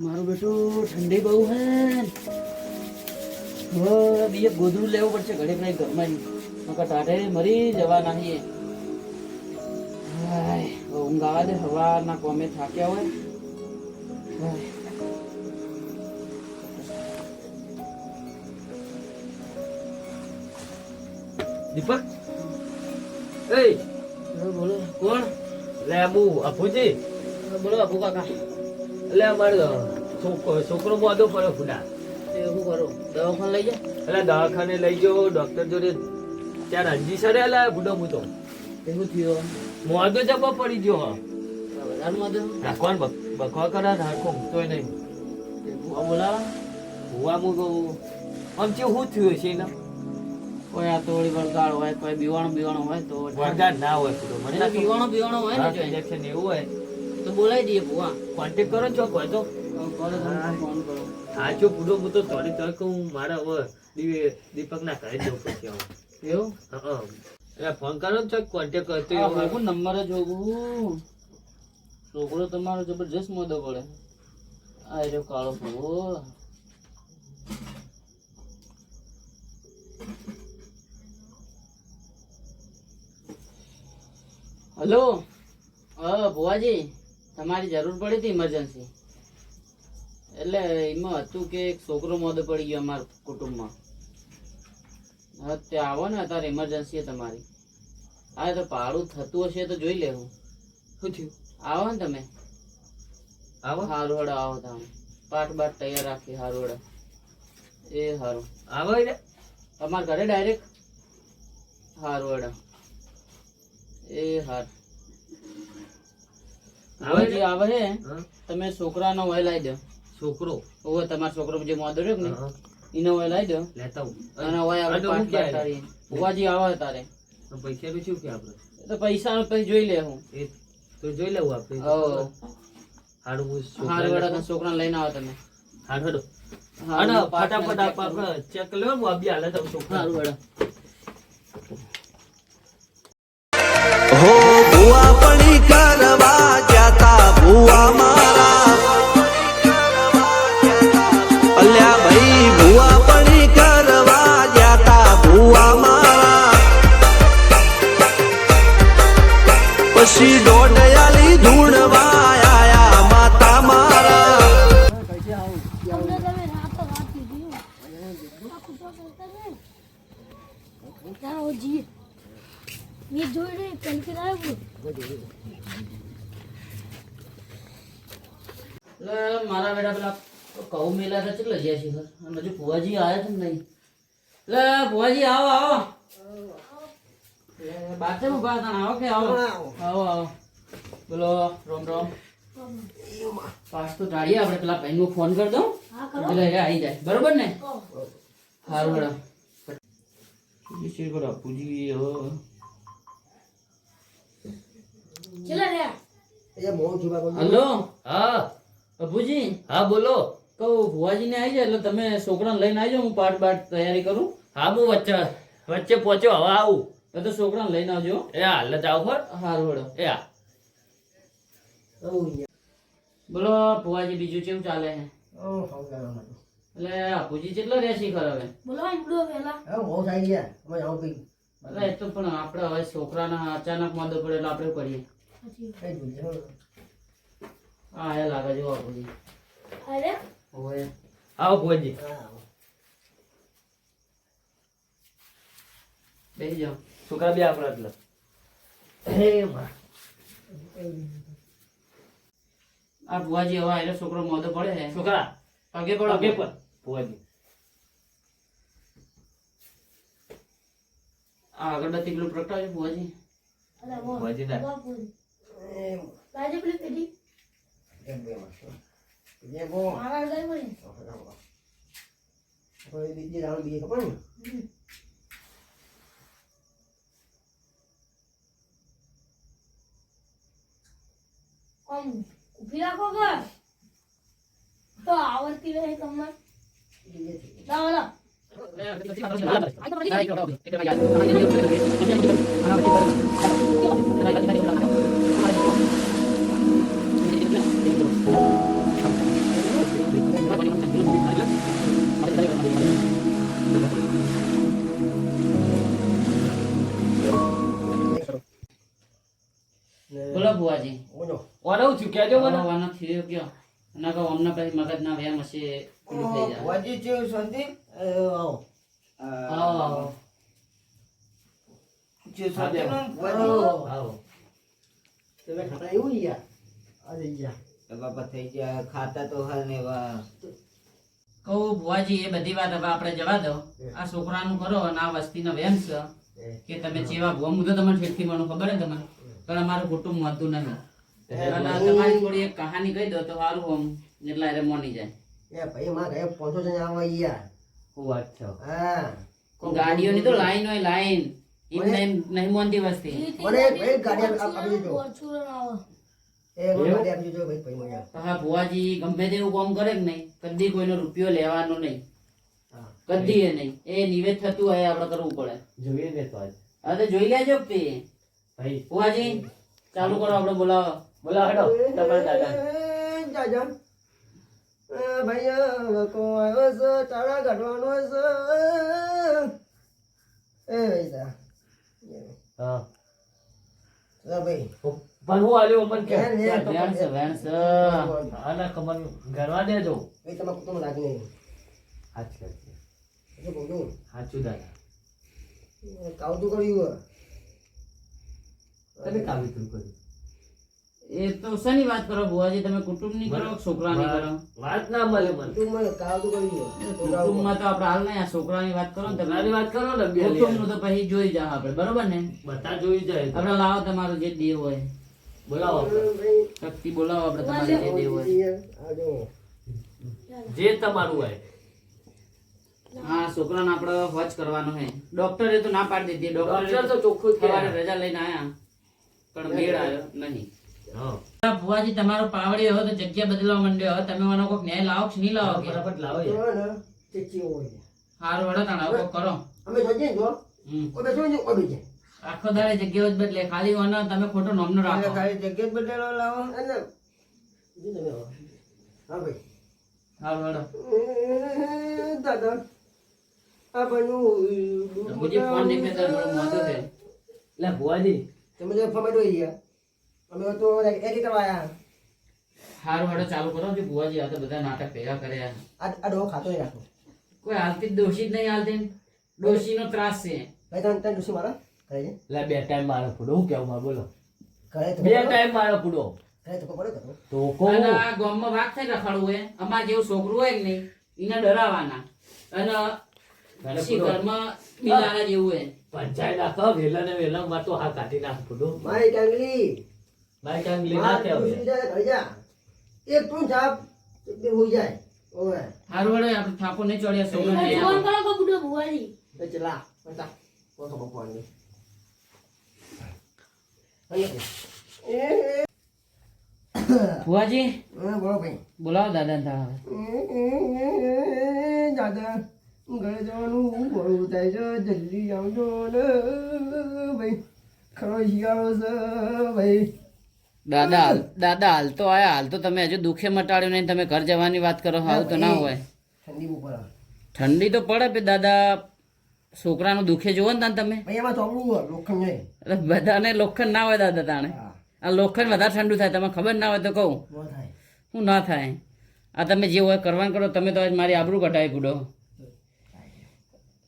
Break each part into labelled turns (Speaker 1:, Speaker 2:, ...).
Speaker 1: મારું બેટું ઠંડી બહુ હે હવે બીજે ગોદડું લેવું પડશે ઘડીક નહીં ઘરમાં નકર ટાઢે મરી જવાના છીએ. હાય, હવે ઊંઘ આવા દે હવારના કોમે થાક્યા હોય. હાય.
Speaker 2: દીપક એ
Speaker 1: બોલો કોણ?
Speaker 2: લે આબુ અફુજી
Speaker 1: બોલો અપુ કાકા.
Speaker 2: એટલે અમારે છોકરો બોધો પડ્યો ખુદા.
Speaker 1: શું કરું? દવાખાને લઈ જા.
Speaker 2: એટલે દવાખાને લઈ ગયો ડોક્ટર જોડે ત્યાં રંજી સરે એટલે બુડો મૂતો
Speaker 1: એવું થયું?
Speaker 2: મોઢો જબો પડી ગયો.
Speaker 1: બજારમાં તો
Speaker 2: રાખવાન બખવા કરે હાડકો મૂકતોય નહીં.
Speaker 1: ભૂવા બોલાવા.
Speaker 2: હુવા મૂકો આમ ચેવું શું થયું છે ને
Speaker 1: કોઈ આ તોડી વળગાડ હોય, કોઈ બીવાણું હોય તો
Speaker 2: વરગાડ ના હોય પૂરો મને
Speaker 1: એટલે બીવાણું હોય ને જો
Speaker 2: ઇન્જેક્શન એવું હોય
Speaker 1: તો બોલાવી દઈએ ભૂવા.
Speaker 2: કોન્ટેક્ટ કરો છો કોઈ તો
Speaker 1: કરો તમે ફોન કરો.
Speaker 2: હા જો પૂરો હું તો તોડી કહું મારા હવે દીપક ના ઘરે જવું પડશે હવે.
Speaker 1: એવું?
Speaker 2: હા એટલે ફોન કરો ને ચોક કોન્ટેક્ટ કરતો
Speaker 1: આ
Speaker 2: એવું
Speaker 1: હોગું નંબર જ હોગું. છોકરો તમારો જબરજસ્ત મોદો પડે. આ રહ્યો કાળો ભૂવો. હલો. હા ભુવાજી, તમારી જરૂર પડી હતી ઇમરજન્સી. એટલે એમાં હતું કે એક છોકરો મોદો પડી ગયો અમારા કુટુંબમાં. હા ત્યાં આવો ને, અત્યારે ઇમરજન્સી તમારી. હા તો ભાડું થતું હશે તો જોઈ લેવું.
Speaker 2: શું થયું
Speaker 1: આવો ને તમે.
Speaker 2: આવો
Speaker 1: હારું હડો આવો તમે. પાટ બાટ તૈયાર રાખી હારું હડો. એ હારું.
Speaker 2: આવો રે
Speaker 1: તમારા ઘરે ડાયરેક્ટ? હારું હડો. એ હાર. જે આવે હે તમે છોકરાનો વય લાવી દો.
Speaker 2: છોકરો
Speaker 1: ઓવે તમારો છોકરો જે મોદો રહ્યો ને એનો વય લાવી દો.
Speaker 2: લેતા હું
Speaker 1: અને વય આપણે પાટ બાટ તારી ભુવાજી આવે તારે.
Speaker 2: પૈસા નું શું કે આપડે
Speaker 1: તો પૈસા પછી જોઈ લે હું.
Speaker 2: એ તો જોઈ લેવું આપણે
Speaker 1: ઓ
Speaker 2: હારું હું
Speaker 1: હારું હડો છોકરાને લઈને આવો તમે.
Speaker 2: હારું હેડો
Speaker 1: હારું,
Speaker 2: અને
Speaker 1: પાટ
Speaker 2: ફટાફટ
Speaker 1: check
Speaker 2: આપણે ચેક લ્યો હું અબી હાલે તો છોકરા
Speaker 1: હારું હડો.
Speaker 3: હો ભુવા પડી કરવા જાતા ભુવા મારા અલ્યા ભાઈ ભુવા પડી કરવા જાતા ભુવા મારા પછી દોડયાલી ધૂણવા આયા માતા મારા
Speaker 4: અમને તમે રાતો વાત કીધી આખું તો કરતા ને જાઓ જી મેં જોઈ રહી કલ કરાવ્યું
Speaker 1: એટલે મારા બેટા પેલા કહું મેલા હતા કેટલા જ્યાં છે ઘર અને હજુ ભુવાજી આવ્યા છે ને નહીં. એટલે ભુવાજી આવો આવો. બાતે ઉભા હતા ને, આવો કે આવો આવો આવો. બોલો રોમ રોમ. પાસ તો ટાળીએ આપણે પેલા ભાઈને હું ફોન કરી દઉં
Speaker 4: હા કરો
Speaker 1: એટલે એ આવી જાય બરોબર ને.
Speaker 4: કહો.
Speaker 1: સારું મેડમ. પૂજી
Speaker 4: ચલા રે
Speaker 1: હલો
Speaker 2: હા
Speaker 1: અભુજી.
Speaker 2: હા બોલો
Speaker 1: કહું ભુવાજી ને આવી જાય એટલે તમે છોકરાને લઈને આવી જાઓ. હું પાઠ બાટ તૈયારી કરું.
Speaker 2: હા હું વચ્ચે વચ્ચે પહોંચ્યો હવે આવું
Speaker 1: તો છોકરાને લઈને આવજો.
Speaker 2: એ હાલ જ આવો ખર
Speaker 1: સારું હેડો.
Speaker 2: એ હા
Speaker 1: બોલો ભુવાજી બીજું કેવું ચાલે છે? એટલે અભુજી કેટલા રહેશે ખર હવે?
Speaker 4: બોલો ઇમડો વેલા
Speaker 1: એટલે એ તો પણ આપણે હવે છોકરાના અચાનક માંદો પડે એટલે આપણે કરીએ. હા એ લાગે જો અભુજી.
Speaker 4: અરે
Speaker 1: ઓય
Speaker 2: આવો ભુવાજી
Speaker 1: બેસી જાઓ.
Speaker 2: છોકરા બે આપણા એટલે
Speaker 1: આ ભુવાજી હવે આયરો છોકરો મોદો પડે છે.
Speaker 2: છોકરા
Speaker 1: પગે પડો
Speaker 2: પગે પર ભુવાજી
Speaker 1: આ અગરબત્તી પેલું પ્રગટાવજો ભુવાજી.
Speaker 4: અરે વો
Speaker 2: ભુવાજી ના
Speaker 4: બાપુ રાજે પેલી પેટી મારા ગઈ મળી આમ ઉભી રાખો કે તો આવડતી રહે તમને લાવો લાવો
Speaker 2: કેવું થયું કહેજો મને
Speaker 1: આનો થયો કયો ના કહો અમને પછી મગજ ના વ્યામ હશે પેલું થઈ જાય
Speaker 5: વાજી જેવું શાંતિ
Speaker 1: આવો આવો
Speaker 5: જે શાંતિ નો
Speaker 2: આવો
Speaker 5: તમે ખાતા એવું યાર અરે યાર બાપા થઈ ગયા ખાતા તો હાલ ને વા
Speaker 1: કહું ભુવાજી એ બધી વાત હવે આપણે જવા દો આ છોકરાનું કરો અને આ વસ્તીનો વેમ છે કે તમે જેવા ભુવા હું તો તમને ઠેઠથી મળું ખબર ને તમને પણ અમારું કુટુંબ મળતું નહીં અને તમારી થોડી એક કહાની કહી દો તો સારું આમ એટલા એને મોની જાય
Speaker 5: એ ભાઈ માં ગયા 500 જણ આવે યાર
Speaker 2: હું વાત છે
Speaker 5: હા
Speaker 1: ગાડીઓની તો લાઈન હોય લાઈન એમ નહીં મોનતી વસ્તી
Speaker 5: મને ભાઈ ગાડી આપી દેજો
Speaker 4: ફોર્ચ્યુનર આવે
Speaker 5: એ ગાડી આપી દેજો ભાઈ ભાઈ મને
Speaker 1: હા ભુવાજી ગમે તેવું કામ કરે કે નહીં કદી કોઈનો રૂપિયો લેવાનો નહીં
Speaker 5: હા
Speaker 1: કદી એ નહીં એ નિવેદ થતું હોય આપણે કરવું પડે
Speaker 2: જોઈએ ને તો આજ
Speaker 1: હા તો જોઈ લેજો કે તે
Speaker 2: ભાઈ
Speaker 1: ભુવાજી ચાલુ કરો આપણે બોલાવો
Speaker 2: બોલા હેડો તમારા દાદા
Speaker 5: જાજા ભાઈ કો આવ્યો છે તારા કાઢવાનો છે એ ભાઈ
Speaker 2: હા
Speaker 5: ભાઈ
Speaker 2: પણ હું આલ્યો મને કે
Speaker 5: વેણ, વેણ.
Speaker 1: વેણ છે વેણ છે
Speaker 2: આના કમર ગણવા દેજો
Speaker 5: ભાઈ તમારે કુટુંબ લાગે નહીં
Speaker 2: સાચું
Speaker 5: શું બોલું
Speaker 2: સાચું દાદા
Speaker 5: કાવતું કર્યું
Speaker 2: તમે કાવી તું કર્યું
Speaker 1: એ તો શેની વાત કરો ભુવાજી તમે કુટુંબની કરો કે છોકરાની કરો
Speaker 2: વાત ના મળે મને
Speaker 5: કુટુંબમાં કાવતું કર્યું
Speaker 1: કુટુંબમાં તો આપણે હાલ નહીં આ છોકરાની વાત કરો ને તમે
Speaker 2: તમારી વાત કરો ને બે
Speaker 1: કુટુંબનું તો પછી જોઈ જા આપણે બરોબર ને
Speaker 2: બધા જોઈ જાય તો.
Speaker 1: આપણે લાવો તમારો જે દેવ હોય
Speaker 2: બોલાવો
Speaker 1: શક્તિ બોલાવો આપણે તમારે જે દેવ હોય
Speaker 2: જે તમારું હોય
Speaker 1: હા છોકરાને આપણે વચ કરવાનો હે ડોક્ટરે તો ના પાડી દીધી
Speaker 2: ડોક્ટર તો
Speaker 1: ડોક્ટરે
Speaker 2: ચોખ્ખું જ
Speaker 1: સવારે
Speaker 2: કહે.
Speaker 1: રજા લઈને આયા પણ મેળ આવ્યો નહીં
Speaker 2: હા
Speaker 1: ભુવાજી તમારો પાવડી હવે તો જગ્યા બદલવા માંડ્યો હવે તમે મને કોઈક ન્યાય લાવો કે નહીં લાવો કે
Speaker 2: ફટાફટ લાવો યાર.
Speaker 1: હારું વડો તાણ હવે કોક કરો
Speaker 5: અમે જોઈએ જો
Speaker 1: હમ.
Speaker 5: કોઈ બેઠો ને કોઈ બેઠે
Speaker 1: આખો દાડે જગ્યાઓ જ બદલે ખાલી વનો તમે ખોટો નોમનો રાખો
Speaker 5: ખાલી જગ્યા જ બદલેલો લાવો અને હા ભાઈ
Speaker 1: હારું વડો
Speaker 5: દાદા આ ભાઈનું
Speaker 1: મુજે ફોન દેખે તો થોડો મોટો છે
Speaker 2: લે ભુવાજી
Speaker 5: તમે જો ફોર્મેટ હોય ગયા અમે તો એક કરવા આયા
Speaker 1: હારું વડો ચાલુ કરો કે ભુવાજી આ તો બધા નાટક ભેગા કર્યા
Speaker 5: આ ડો ખાતો નહીં રાખો
Speaker 1: કોઈ હાલતી દોષી જ નહીં હાલતી ડોશીનો ત્રાસ છે
Speaker 5: ભાઈ તમે તમે ડુસી મારા કરે છે
Speaker 2: લે બે ટાઈમ મારો ફૂડો હું કેવું મારે બોલો
Speaker 5: કરે તો
Speaker 2: બે ટાઈમ મારો ફૂડો
Speaker 5: કરે તો પડે તો
Speaker 2: તો કહું
Speaker 1: અને આ ગામમાં વાઘ થઈ રખડવું હોય અમાર જેવું છોકરું હોય કે નહીં એને ડરાવવાના અને પછી ઘરમાં બિલાડા જેવું હોય
Speaker 2: પંચાયત નાખો વેલા ને વેલા માં તો હા કાઢી નાખ ફૂડો
Speaker 5: મારી કાંગલી
Speaker 2: મારી કાંગલી ના
Speaker 5: માર
Speaker 2: કહેવાય.
Speaker 5: ડુસી જાય ઘરે જા એક તું જાપ બે હોઈ જાય ઓય
Speaker 1: હારું વડો આપણે થાપો નહીં ચડ્યા છોકરાને લઈ
Speaker 4: ફોન
Speaker 1: આવો.
Speaker 4: કરો કે બુડો ભુવાજી
Speaker 5: એ ચલા બતા કોતો બપવાની એ
Speaker 1: ભુવાજી
Speaker 5: બોલો ભાઈ
Speaker 1: બોલાવો દાદા તારા
Speaker 5: દાદા ઘરે જવાનું મોડું થાય છે જલ્દી આવજો ને ભાઈ ખરો શિયાળો છે ભાઈ
Speaker 1: દાદા દાદા હાલ તો આયા હાલ તો તમે હજુ દુખે મટાડ્યું નહીં તમે ઘર જવાની વાત કરો આવું તો ના હોય
Speaker 5: ઠંડી બહુ પડે
Speaker 1: ઠંડી તો પડે પે દાદા છોકરાનું દુખે જોવો ને તાન તમે
Speaker 5: ભાઈ એમાં ચોપડું હોય લોખંડ નહીં
Speaker 1: અરે બધાને લોખંડ ના હોય દાદા તાણે
Speaker 5: હા
Speaker 1: આ લોખંડ વધારે ઠંડુ થાય તમને ખબર ના હોય તો કહું
Speaker 5: ન થાય
Speaker 1: શું ના થાય આ તમે જે હોય કરવાનું કરો તમે તો આજ મારી આબરૂ કટાવી ગુડો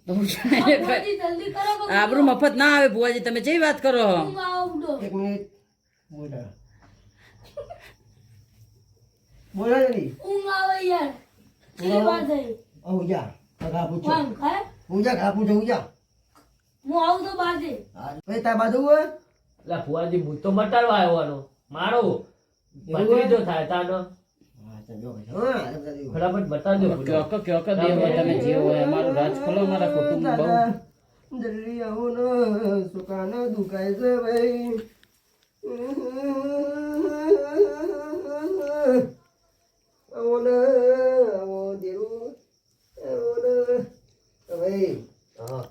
Speaker 1: તો
Speaker 4: ભુવાજી જલ્દી કરો કે
Speaker 1: આબરૂ મફત ના આવે ભુવાજી તમે જેવી વાત કરો
Speaker 4: હું આવો બુડો
Speaker 5: એક મિનિટ બોલા બોલા જલ્દી
Speaker 4: ઊંઘ આવે યાર કેવી વાત થઈ
Speaker 5: હું જા ઘા પૂછો
Speaker 4: કોણ ખાય
Speaker 5: હું જા ઘા પૂછો હું જા
Speaker 4: હું આવું તો બાજે
Speaker 5: ભાઈ તાર બાજુ હોય
Speaker 2: લે ભુવાજી હું તો મટાડવા આવ્યો મારો ભત્રીજો થાય તાનો
Speaker 5: હા ચાલ જો ભાઈ હા સમજાવી
Speaker 2: ફટાફટ બતાવજો ફૂડો.
Speaker 1: કયો કે દેવ હોય તમે જે હોય અમારું રાજ ખોલો મારા કુટુંબ બહુ
Speaker 5: જલ્દી આવો ને સુકાનો દુખાય છે ભાઈ આવો ને આવો દેરું આવો ને ભાઈ
Speaker 2: હા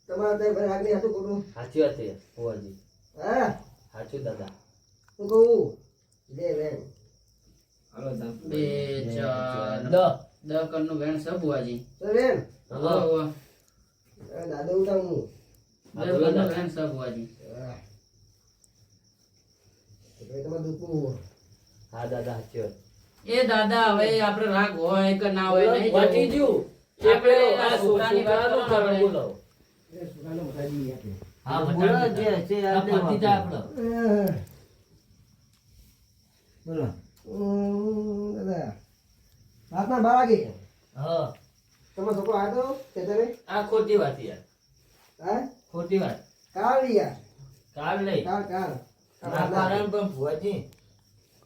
Speaker 5: તમારા ત્યાં ભાઈ આગળ હાથું ખોટું
Speaker 2: સાચી વાત છે ભુવાજી
Speaker 5: હા
Speaker 2: સાચું દાદા
Speaker 5: હું કહું લે બેન
Speaker 1: બે ચાર
Speaker 2: દ
Speaker 1: 10 કણનું વેણ છે ભુવાજી
Speaker 5: તો બેન
Speaker 1: હોવે.
Speaker 5: દાદા ઉઠાવું
Speaker 1: 10 કણનું વેણ છે ભુવાજી
Speaker 5: ભાઈ તમારે દુખવું
Speaker 2: હા દાદા સાચી વાત.
Speaker 1: એ દાદા હવે આપણે રાગ હોય કે ના હોય નહીં
Speaker 2: પતી
Speaker 1: જવું.
Speaker 2: ગયું.
Speaker 1: આપણે
Speaker 2: આપણે
Speaker 1: આ
Speaker 2: આ
Speaker 1: છોકરાની વાત
Speaker 2: છોકરાનું
Speaker 1: કરો
Speaker 2: કારણ
Speaker 1: આપણે.
Speaker 2: બોલો.
Speaker 5: એ સુકાને મસાજી આપે.
Speaker 2: હા
Speaker 6: બોલો
Speaker 2: બતાવી
Speaker 6: જે
Speaker 2: દેતા.
Speaker 6: છે
Speaker 2: આ
Speaker 6: આપણે
Speaker 2: પતી જાય આપણો.
Speaker 6: બોલો
Speaker 5: દાદા રાતના 12 વાગે
Speaker 2: હા
Speaker 5: તમારો છોકરો આવ્યો તો ખેતરે?
Speaker 2: આ ખોટી વાત યાર.
Speaker 5: હા
Speaker 2: ખોટી વાત.
Speaker 5: કાલ યાર
Speaker 2: કાલ નહીં.
Speaker 5: કાલ કાલ
Speaker 6: ના કારણ પણ ભુવાજી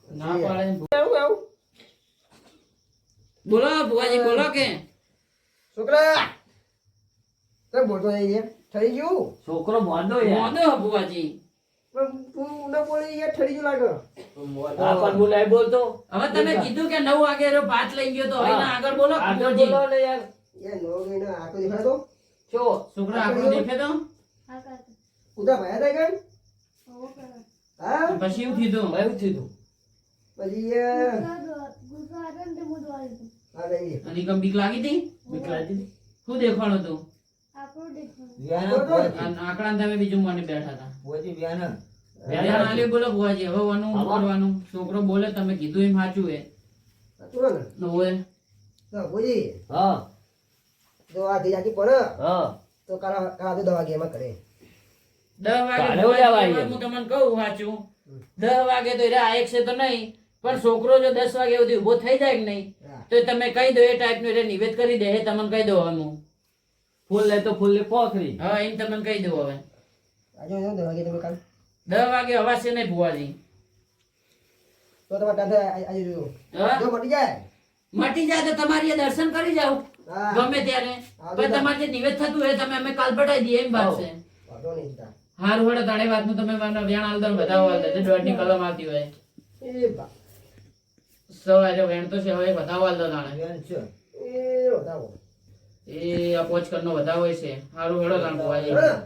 Speaker 1: ના પાડે ને.
Speaker 5: આવું આવું
Speaker 1: બોલો ભુવાજી બોલો કે
Speaker 5: છોકરા કેમ બોલતો નહીં યાર ઠરી ગયું
Speaker 2: છોકરો મોંડો યાર.
Speaker 1: મોદો ભુવાજી.
Speaker 5: પણ તું ન બોલી યાર ઠરી ગયું લાગે
Speaker 2: આ પણ બોલાય બોલતો.
Speaker 1: હવે તમે કીધું કે 9 વાગે એનો ભાત લઈ ગયો તો હવે
Speaker 2: હા.
Speaker 1: ના આગળ બોલો
Speaker 2: આગળ
Speaker 1: ભુવાજી.
Speaker 2: બોલો ને યાર.
Speaker 5: યાર નો ગઈને આખો દેખાય તો
Speaker 2: જો
Speaker 1: છોકરા આપણો દેખે તો
Speaker 4: હા કાકા
Speaker 5: ઉધા ભયા થાય કેમ
Speaker 4: ઓ કાકા
Speaker 5: હા
Speaker 1: પછી એવું થયું
Speaker 2: એવું થયું.
Speaker 5: પછી યાર
Speaker 4: ગુસ્સો આવે ને તે બધું આવે છે.
Speaker 5: આ લઈ
Speaker 1: અને કમ બીક લાગી હતી
Speaker 2: બીક લાગી હતી?
Speaker 1: શું દેખાણું હતું
Speaker 4: આપણું દેખવાનું.
Speaker 6: વ્યાના ભુવાજી
Speaker 1: આ આંકડા તમે બીજું મને બેઠા હતા
Speaker 6: ભુવાજી વ્યાના
Speaker 1: ધ્યાન આલ્યું બોલો ભુવાજી હવે વાનું કરવાનું છોકરો બોલે તમે કીધું એમ સાચું હે
Speaker 5: તું ને
Speaker 1: હોય
Speaker 5: તો બોજી
Speaker 2: હા
Speaker 5: જો આ ધીરાજી પડે
Speaker 2: હા
Speaker 5: તો કાલા કાલા તો દવા ગેમાં કરે
Speaker 1: 10 વાગે
Speaker 2: કાલે
Speaker 1: ભુવાજી,
Speaker 2: લેવા
Speaker 1: હવે હું તમને કહું સાચું 10 વાગે તો આ એક છે તો નહીં પણ છોકરો જો 10 વાગે સુધી ઉભો થઈ જાય કે નહીં
Speaker 5: હા
Speaker 1: તો તમે કહી દો એ ટાઈપ નું નિવેદ કરી દે એ તમને કહી દો હવે હું
Speaker 2: ફૂલ લે તો ફૂલ ની પોખરી.
Speaker 1: હા એમ તમને કહી દઉં હવે
Speaker 5: આજે જો દવા ગે તમે કાલ
Speaker 1: 10 વાગે હવા છે નહીં ભુવાજી
Speaker 5: તો તમારે ટાંઠે આજે જોજો
Speaker 1: હા?
Speaker 5: જો મટી જાય
Speaker 1: મટી જાય તો તમારી એ દર્શન કરી જાઓ
Speaker 5: હા
Speaker 1: ગમે ત્યારે
Speaker 5: હા,
Speaker 1: પણ તમારે જે નિવેદ થતું હોય તમે અમે કાલ પટાઈ દઈએ એમ વાત છે
Speaker 5: વાંધો નહીં તા
Speaker 1: હારું વડે તાળી વાતનું તમે મને વેણ આલ દો ને બતાવો આલ દો જે દોઢની કલમ આવતી હોય
Speaker 5: એ બા
Speaker 1: સવારે વેણ તો છે હવે બતાવો આલ દો તાણે
Speaker 6: વ્યાન છે
Speaker 5: એ બતાવો
Speaker 1: એ આ પોચકરનો વધાવો છે હારું વડો તાણ ભુવાજી
Speaker 5: હા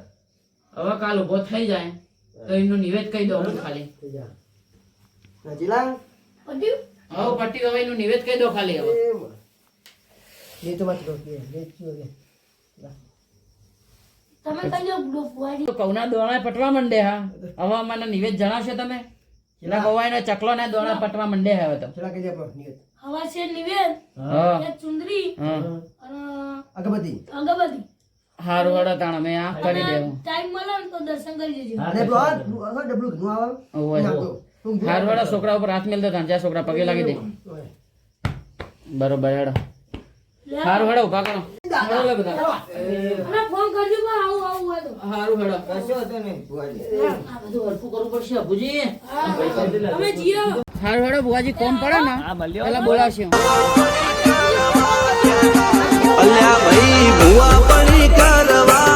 Speaker 1: હવે કાલ ઉભો થઈ જાય તો એમનું નિવેદ કહી દો હું ખાલી
Speaker 5: થઈ જા નજીલા
Speaker 4: પટ્યું?
Speaker 1: હવે પટ્ટી હવે એનું નિવેદ કહી દો ખાલી હવે
Speaker 5: એ તો વાત કરો કે લે ચીઓ લે
Speaker 4: તમે કહી દો ભુવાજી.
Speaker 1: તો કૌના દોણા પટવા માંડે હા હવે મને નિવેદ જણાવશો તમે એના ગવાઈનો ચકલો ને દોણા પટવા માંડે હવે તો
Speaker 5: ચલા કે જે આપણો નિયત
Speaker 4: હવા છે નિવેદ
Speaker 1: હા
Speaker 4: એક ચુંદરી
Speaker 1: હા
Speaker 4: અને
Speaker 5: અગબત્તી
Speaker 4: અગરબત્તી.
Speaker 1: હારું વડો તાણ અમે આ કરી દેવું
Speaker 4: ટાઈમ મળે ને તો દર્શન કરી દેજો.
Speaker 5: અને પેલો આ ડબલું ઘણું આવે
Speaker 1: ઓય. હારું વડો છોકરા ઉપર હાથ મેલ દો તાણ જ્યાં છોકરા પગે લાગી દે બરોબર હેડો
Speaker 4: લે.
Speaker 1: હારું હેડો ઉભા કરો હેડો લે બધા
Speaker 4: અને ફોન કરજો પણ આવું આવું હોય તો.
Speaker 1: હારું હેડો
Speaker 6: કશો હતો નહીં ભુવાજી
Speaker 1: આ બધું હરખું કરવું પડશે અભુજી
Speaker 4: તમે જીઓ.
Speaker 1: હારું હેડો ભુવાજી કોમ પડે ને
Speaker 2: હા મળ્યો.
Speaker 1: પેલા બોલાવશે
Speaker 3: અલ્યા ભાઈ ભુવા પડી કરવા